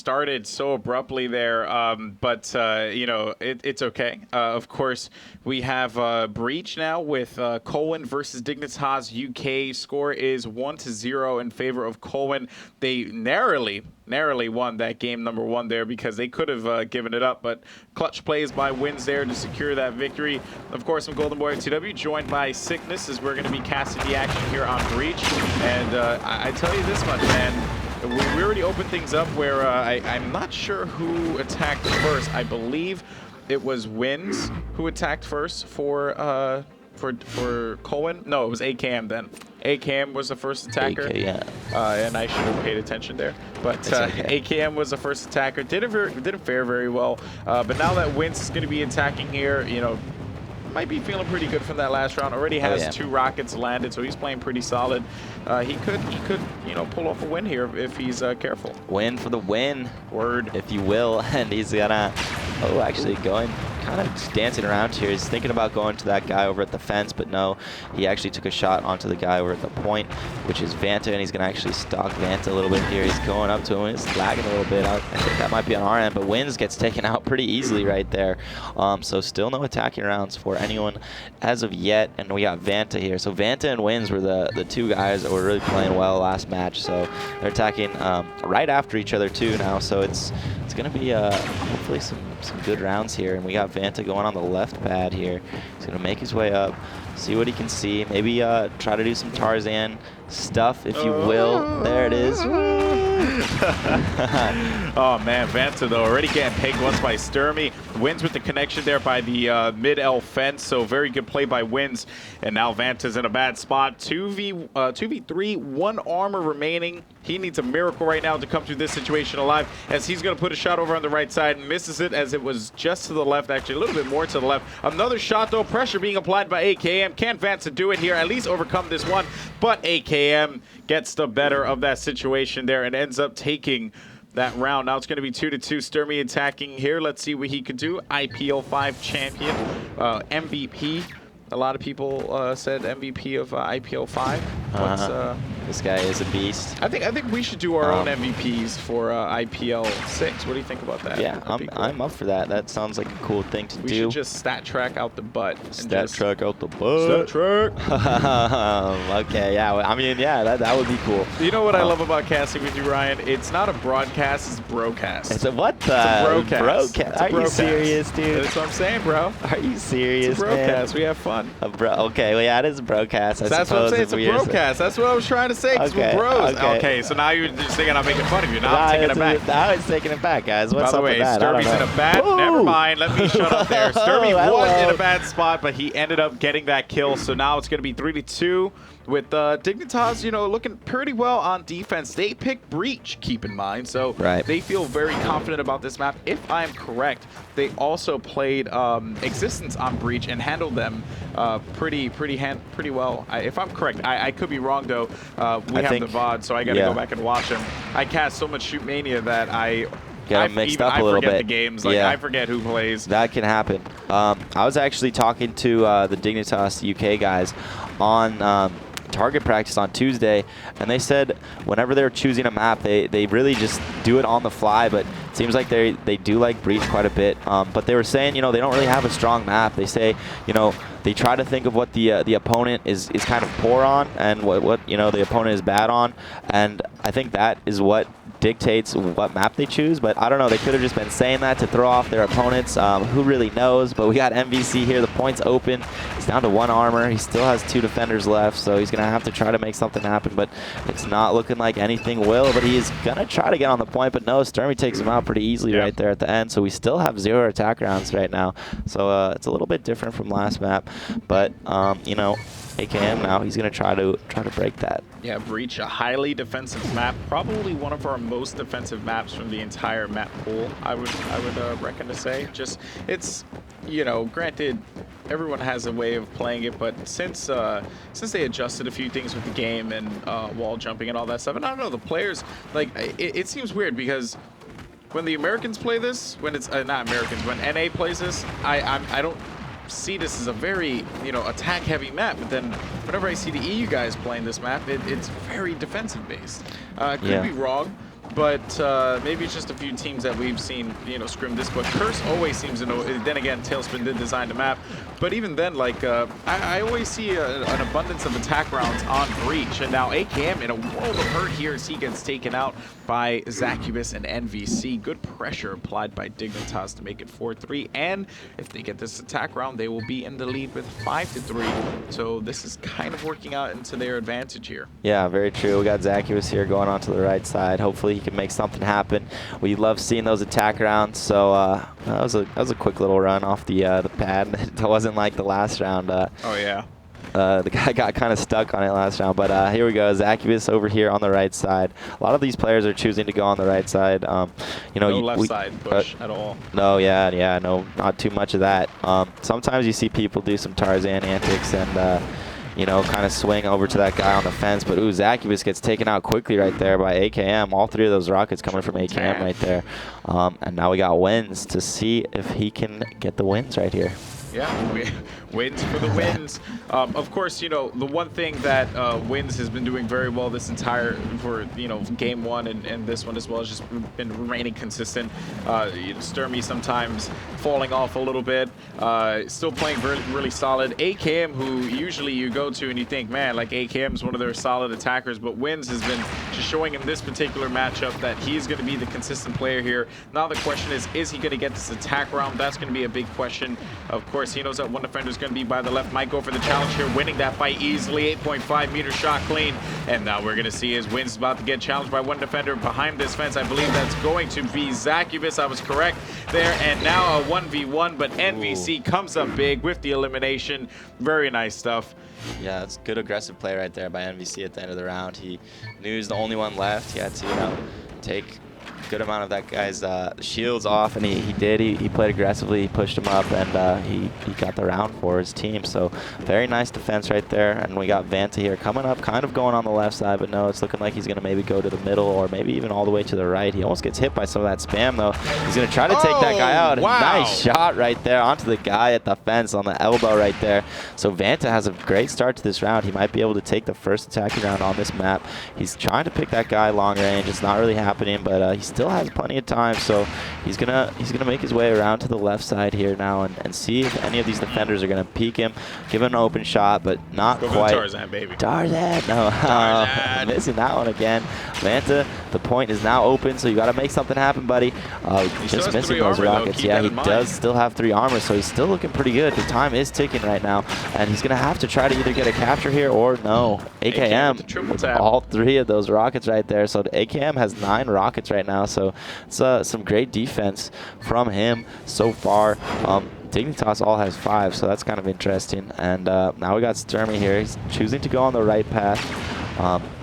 started so abruptly there, but you know, it's okay. Of course, we have Breach now with Colwn versus Dignitas UK. Score is 1-0 in favor of Colwn. They narrowly won that game number 1 there because they could have given it up, but clutch plays by Wins there to secure that victory. Of course, I'm Golden Boy TW, joined by Sickness, as we're going to be casting the action here on Breach. And I tell you this much, man. We already opened things up where I'm not sure who attacked first. I believe it was Wins who attacked first for Colwn. No, it was AKM then. AKM was the first attacker. yeah. And I should have paid attention there. But okay. AKM was the first attacker. Didn't fare very well. But now that Wins is going to be attacking here, you know, might be feeling pretty good from that last round. Already has 2 rockets landed, so he's playing pretty solid. He could, you know, pull off a win here if he's careful. Win for the win. Word. If you will. And he's gonna, actually going, kind of just dancing around here. He's thinking about going to that guy over at the fence, but no, he actually took a shot onto the guy over at the point, which is Vanta, and he's gonna actually stalk Vanta a little bit here. He's going up to him, he's lagging a little bit. I think that might be on our end, but Wins gets taken out pretty easily right there. So still no attacking rounds for anyone as of yet, and we got Vanta here. So Vanta and Wins were the 2 guys that were really playing well last match, so they're attacking right after each other too now, so it's gonna be hopefully some good rounds here. And we got Vanta going on the left pad here. He's gonna make his way up, see what he can see, maybe try to do some Tarzan stuff, if you will. There it is. Oh man, Vanta though already getting pegged once by Sturmy. Wins with the connection there by the mid-L fence, so very good play by Wins. And now Vanta's in a bad spot. 2v3, 1 armor remaining. He needs a miracle right now to come through this situation alive, as he's going to put a shot over on the right side and misses it, as it was just to the left, actually a little bit more to the left. Another shot though, pressure being applied by AKM. Can Vanta do it here, at least overcome this one? But AKM gets the better of that situation there and ends up taking that round. Now it's going to be 2-2. Sturmy attacking here. Let's see what he could do. IPL 5 champion, MVP. A lot of people said MVP of IPL 5. This guy is a beast. I think we should do our own MVPs for IPL 6. What do you think about that? Yeah, I'm up for that. That sounds like a cool thing to do. We should just stat track out the butt. Stat track out the butt. Stat track. Okay, yeah. I mean, yeah, that would be cool. You know what I love about casting with you, Ryan? It's not a broadcast, it's broadcast. It's a what the? It's a broadcast. Are you serious, dude? That's what I'm saying, bro. Are you serious, it's a broadcast. We have fun. Okay, well, yeah, it is a broadcast. That's what I'm saying. It's a broadcast. That's what I was trying to say. Because we're bros. Okay, so now you're just thinking I'm making fun of you. Now I'm taking it back. Now it's taking it back, guys. What's up with that? By the way, Sturmy's in a bad. Never mind. Let me shut up there. Sturmy was in a bad spot, but he ended up getting that kill. So now it's going to be 3-2. With Dignitas, you know, looking pretty well on defense. They picked Breach, keep in mind, so they feel very confident about this map. If I'm correct, they also played Existence on Breach and handled them pretty well. If I'm correct, I could be wrong though. We have the VOD, so I got to go back and watch them. I cast so much Shootmania that I mixed up a little bit. I forget the games. Like I forget who plays. That can happen. I was actually talking to the Dignitas UK guys on target practice on Tuesday, and they said whenever they're choosing a map, they really just do it on the fly, but it seems like they do like Breach quite a bit. But they were saying, you know, they don't really have a strong map. They say, you know, they try to think of what the opponent is kind of poor on and what you know the opponent is bad on, and I think that is what dictates what map they choose. But I don't know, they could have just been saying that to throw off their opponents. Who really knows? But we got MVC here, the point's open. He's down to 1 armor. He still has 2 defenders left, so he's gonna have to try to make something happen, but it's not looking like anything will. But he's gonna try to get on the point, but no, Sturmy takes him out pretty easily right there at the end. So we still have 0 attack rounds right now, so it's a little bit different from last map, but you know, AKM now, he's going to try to break that. Yeah, Breach, a highly defensive map, probably one of our most defensive maps from the entire map pool, I would reckon to say. Just, it's, you know, granted, everyone has a way of playing it, but since they adjusted a few things with the game and wall jumping and all that stuff, and I don't know, the players, like, it seems weird because when the Americans play this, when it's, not Americans, when NA plays this, I don't see this as a very, you know, attack-heavy map, but then whenever I see the EU guys playing this map, it's very defensive-based. Could be wrong, but maybe it's just a few teams that we've seen, you know, scrim this. But Curse always seems to know. Then again, Tailspin did design the map, but even then, like I always see an abundance of attack rounds on Breach, and now AKM in a world of hurt here as he gets taken out by Zacubus and NVC. Good pressure applied by Dignitas to make it 4-3, and if they get this attack round, they will be in the lead with 5-3. So this is kind of working out into their advantage here. Yeah, very true. We got Zacubus here going on to the right side. Hopefully he can make something happen. We love seeing those attack rounds. So that was a quick little run off the pad. It wasn't like the last round. Oh yeah. The guy got kind of stuck on it last round, but here we go. Zacubus over here on the right side. A lot of these players are choosing to go on the right side. You know, no left side push at all. No, yeah, no, not too much of that. Sometimes you see people do some Tarzan antics and you know, kind of swing over to that guy on the fence, but ooh, Zacubus gets taken out quickly right there by AKM. All three of those rockets coming from AKM right there. And now we got wins to see if he can get the wins right here. Yeah, wins for the wins. Of course, you know, the one thing that Wins has been doing very well this entire, for, you know, game one and this one as well, has just been remaining consistent. You know, Sturmy sometimes falling off a little bit, still playing really solid. AKM, who usually you go to and you think, man, like AKM is one of their solid attackers, but Wins has been just showing in this particular matchup that he's going to be the consistent player here. Now the question is he going to get this attack round? That's going to be a big question. Of course, he knows that one defender is going to be by the left. Might go for the challenge here, winning that fight easily. 8.5 meter shot clean. And now we're going to see his Wins about to get challenged by one defender behind this fence. I believe that's going to be Zacubus. I was correct there. And now a 1v1, but NVC comes up big with the elimination. Very nice stuff. Yeah, it's good aggressive play right there by NVC at the end of the round. He knew he was the only one left. He had to, you know, take good amount of that guy's shields off, and he did. He played aggressively, he pushed him up, and he got the round for his team. So very nice defense right there. And we got Vanta here coming up, kind of going on the left side, but no, it's looking like he's going to maybe go to the middle or maybe even all the way to the right. He almost gets hit by some of that spam, though. He's going to try to take that guy out. Wow. Nice shot right there onto the guy at the fence on the elbow right there. So Vanta has a great start to this round. He might be able to take the first attacking round on this map. He's trying to pick that guy long range. It's not really happening, but he still has plenty of time, so he's gonna make his way around to the left side here now and see if any of these defenders are gonna peek him, give him an open shot, but not quite. Tarzan, baby. Tarzan, no. Tarzan. Missing that one again. Vanta, the point is now open, so you gotta make something happen, buddy. Just missing those rockets. Yeah, he does still have 3 armor, so he's still looking pretty good. The time is ticking right now, and he's gonna have to try to either get a capture here or no. AKM with all 3 of those rockets right there. So the AKM has 9 rockets right now, so it's some great defense from him so far. Dignitas all has 5, so that's kind of interesting. And now we got Sturmy here. He's choosing to go on the right path.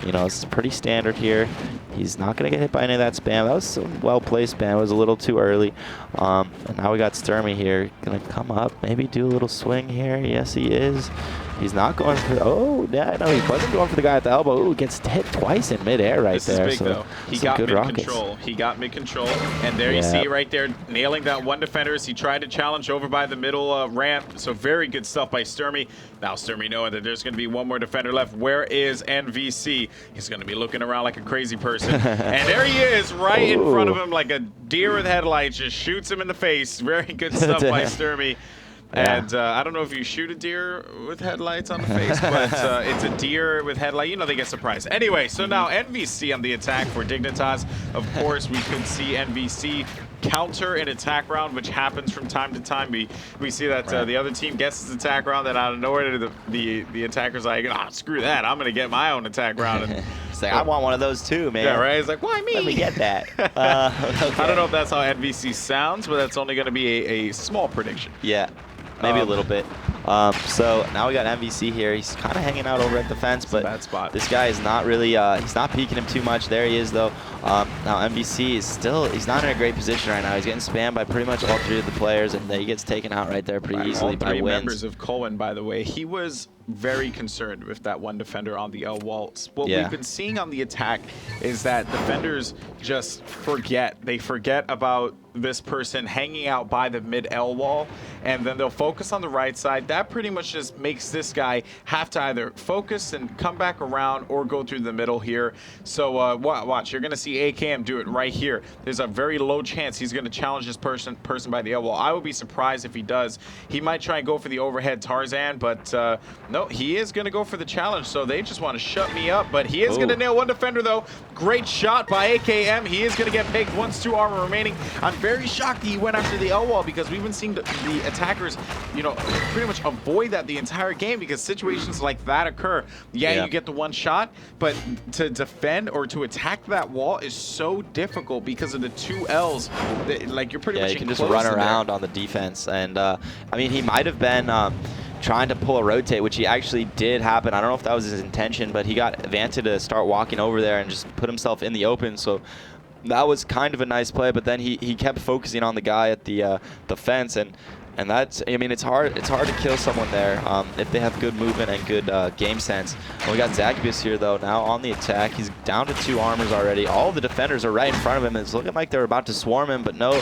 You know, it's pretty standard here. He's not going to get hit by any of that spam. That was some well-placed spam. It was a little too early. And now we got Sturmy here. Going to come up, maybe do a little swing here. Yes, he is. He's not going for... Oh, yeah, no, he wasn't going for the guy at the elbow. Ooh, gets hit twice in midair right there. This is big, though. He got mid-control. He got mid-control. And there you see right there, nailing that one defender as he tried to challenge over by the middle ramp. So very good stuff by Sturmy. Now Sturmy knowing that there's going to be one more defender left. Where is NVC? He's going to be looking around like a crazy person. And there he is, right in front of him like a deer with headlights. Just shoots him in the face. Very good stuff by Sturmy. Yeah. And I don't know if you shoot a deer with headlights on the face, but it's a deer with headlight. You know, they get surprised. Anyway, so now NVC on the attack for Dignitas. Of course, we could see NVC counter an attack round, which happens from time to time. We see that the other team gets its attack round, and out of nowhere, the attacker's like, oh, screw that. I'm going to get my own attack round. And it's like, I want one of those too, man. Yeah, right? It's like, why me? Let me get that. Okay. I don't know if that's how NVC sounds, but that's only going to be a small prediction. Yeah. Maybe a little bit. So now we got MVC here. He's kind of hanging out over at the fence, but bad spot. This guy is not really, he's not peeking him too much. There he is, though. Now MVC is still, he's not in a great position right now. He's getting spammed by pretty much all 3 of the players, and he gets taken out right there pretty easily by Wins. Members of Colwn, by the way. He was very concerned with that one defender on the L wall. What Yeah. we've been seeing on the attack is that defenders just forget. They forget about this person hanging out by the mid L wall, and then they'll focus on the right side. That pretty much just makes this guy have to either focus and come back around or go through the middle here. So watch, you're gonna see AKM do it right here. There's a very low chance he's gonna challenge this person by the L wall. I would be surprised if he does. He might try and go for the overhead Tarzan, but no, he is gonna go for the challenge. So they just want to shut me up, but he is gonna nail one defender though. Great shot by AKM. He is gonna get pegged once, 2 armor remaining. I'm very shocked he went after the L wall, because we've been seeing the attackers, you know, pretty much avoid that the entire game, because situations like that occur. Yeah, you get the one shot, but to defend or to attack that wall is so difficult because of the 2 Ls. Like, you're pretty much you can just run around on the defense. And I mean, he might have been trying to pull a rotate, which he actually did happen. I don't know if that was his intention, but he got Vanta to start walking over there and just put himself in the open. So that was kind of a nice play, but then he kept focusing on the guy at the fence, and that's, I mean, it's hard to kill someone there if they have good movement and good game sense. And we got Zacubus here though now on the attack. He's down to 2 armors already. All the defenders are right in front of him. It's looking like they're about to swarm him, but no.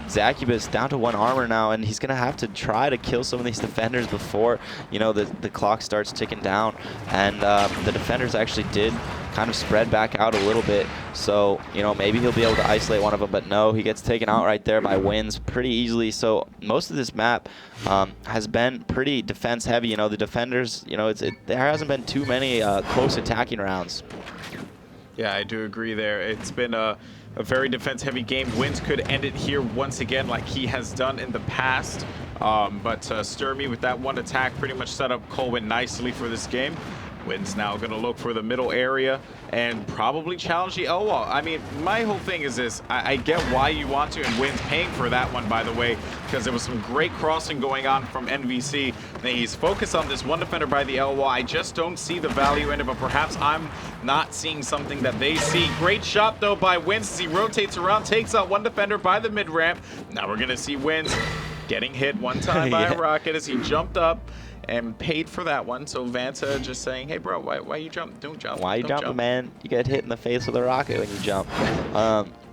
Zacubus down to 1 armor now, and he's gonna have to try to kill some of these defenders before, you know, the clock starts ticking down. And the defenders actually did kind of spread back out a little bit, so you know, maybe he'll be able to isolate one of them, but no, he gets taken out right there by Wins pretty easily. So most of this map has been pretty defense heavy. You know, the defenders, you know, there hasn't been too many close attacking rounds. Yeah, I do agree there. It's been a very defense-heavy game. Wins could end it here once again like he has done in the past. But Sturmy with that one attack pretty much set up Colwn nicely for this game. Wins now going to look for the middle area and probably challenge the L wall. I mean, my whole thing is this. I get why you want to, and Wins paying for that one, by the way, because there was some great crossing going on from NVC. And he's focused on this one defender by the L wall. I just don't see the value in it, but perhaps I'm not seeing something that they see. Great shot, though, by Wins as he rotates around, takes out one defender by the mid-ramp. Now we're going to see Wins getting hit one time by a rocket as he jumped up and paid for that one. So Vanta just saying, hey bro, why you jump? Don't jump. Why you jumping, man? You get hit in the face with a rocket when you jump.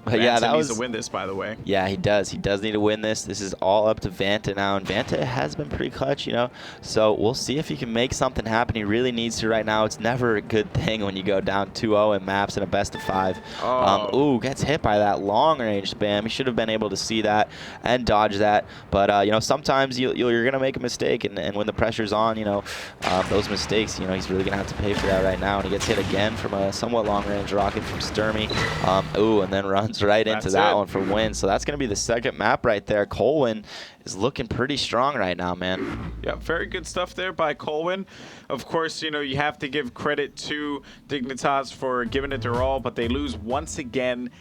But Vanta yeah, that needs was to win this, by the way. Yeah, he does. He does need to win this. This is all up to Vanta now, and Vanta has been pretty clutch, you know. So we'll see if he can make something happen. He really needs to right now. It's never a good thing when you go down 2-0 in maps in a best of 5. Ooh, gets hit by that long-range spam. He should have been able to see that and dodge that. But you know, sometimes you're gonna make a mistake, and when the pressure's on, you know, those mistakes, you know, he's really gonna have to pay for that right now. And he gets hit again from a somewhat long-range rocket from Sturmy. Ooh, and then runs right into that one for Win. So that's going to be the second map right there. Colwn is looking pretty strong right now, man. Yeah, very good stuff there by Colwn. Of course, you know, you have to give credit to Dignitas for giving it their all, but they lose once again